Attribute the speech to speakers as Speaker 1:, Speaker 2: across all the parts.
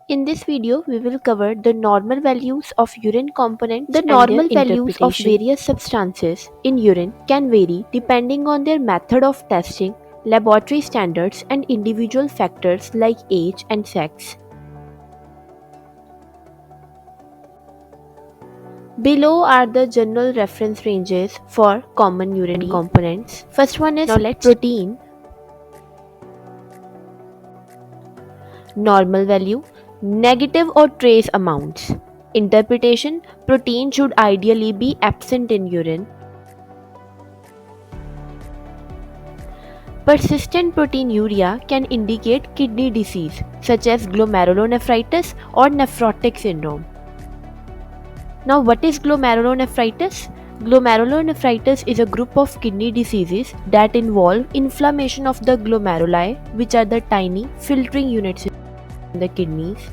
Speaker 1: In this video, we will cover the normal values of urine components. The
Speaker 2: and their
Speaker 1: normal values of
Speaker 2: interpretation.
Speaker 1: various substances in urine can vary depending on their method of testing, laboratory standards, and individual factors like age and sex. Below are the general reference ranges for common urine components. First one is protein. Normal value, negative or trace amounts. Interpretation, protein should ideally be absent in urine. Persistent proteinuria can indicate kidney disease such as glomerulonephritis or nephrotic syndrome. Now, what is glomerulonephritis? Glomerulonephritis is a group of kidney diseases that involve inflammation of the glomeruli, which are the tiny filtering units in the kidneys.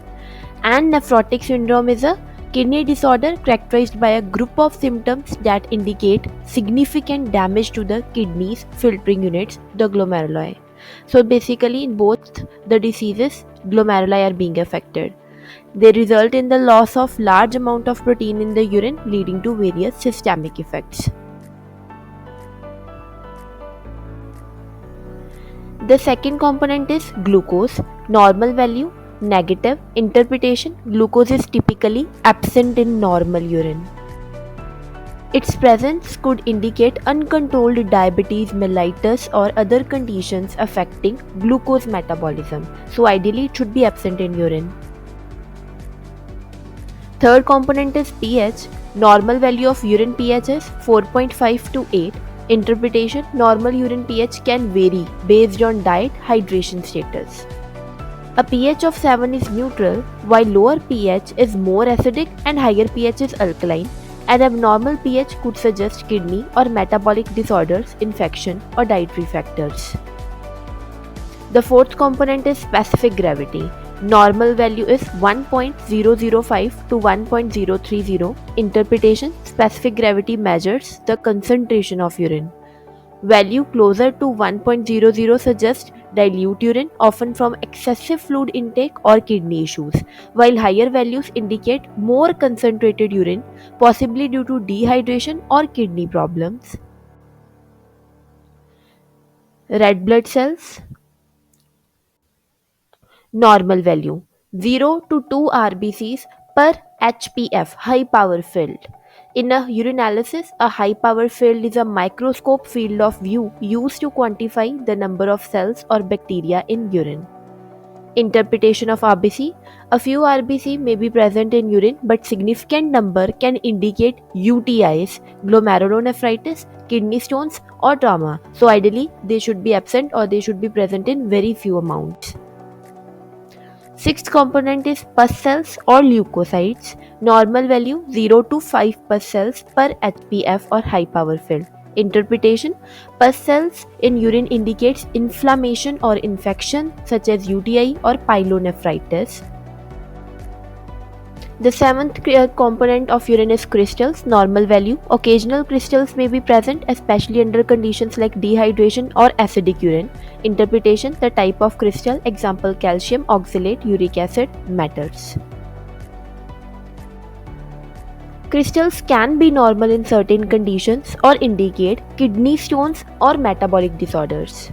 Speaker 1: And nephrotic syndrome is a kidney disorder characterized by a group of symptoms that indicate significant damage to the kidneys filtering units, the glomeruli. So basically in both the diseases, glomeruli are being affected. They result in the loss of large amount of protein in the urine, leading to various systemic effects. The second component is glucose. Normal value, negative. Interpretation, glucose is typically absent in normal urine. Its presence could indicate uncontrolled diabetes mellitus or other conditions affecting glucose metabolism. So ideally it should be absent in urine. Third component is pH. Normal value of urine pH is 4.5 to 8. Interpretation, normal urine pH can vary based on diet, hydration status. A pH of 7 is neutral, while lower pH is more acidic and higher pH is alkaline. An abnormal pH could suggest kidney or metabolic disorders, infection, or dietary factors. The fourth component is specific gravity. Normal value is 1.005 to 1.030. Interpretation, specific gravity measures the concentration of urine. Value closer to 1.00 suggests dilute urine, often from excessive fluid intake or kidney issues, while higher values indicate more concentrated urine, possibly due to dehydration or kidney problems. Red blood cells. Normal value 0 to 2 RBCs per HPF, high power field. In a urinalysis, a high power field is a microscope field of view used to quantify the number of cells or bacteria in urine. Interpretation of RBC. A few RBC may be present in urine, but significant number can indicate UTIs, glomerulonephritis, kidney stones, or trauma. So ideally, they should be absent or they should be present in very few amounts. Sixth component is pus cells or leukocytes. Normal value 0 to 5 pus cells per HPF or high power field. Interpretation, pus cells in urine indicates inflammation or infection such as UTI or pyelonephritis. The seventh component of urine is crystals. Normal value. Occasional crystals may be present, especially under conditions like dehydration or acidic urine. Interpretation, the type of crystal, example calcium, oxalate, uric acid, matters. Crystals can be normal in certain conditions or indicate kidney stones or metabolic disorders.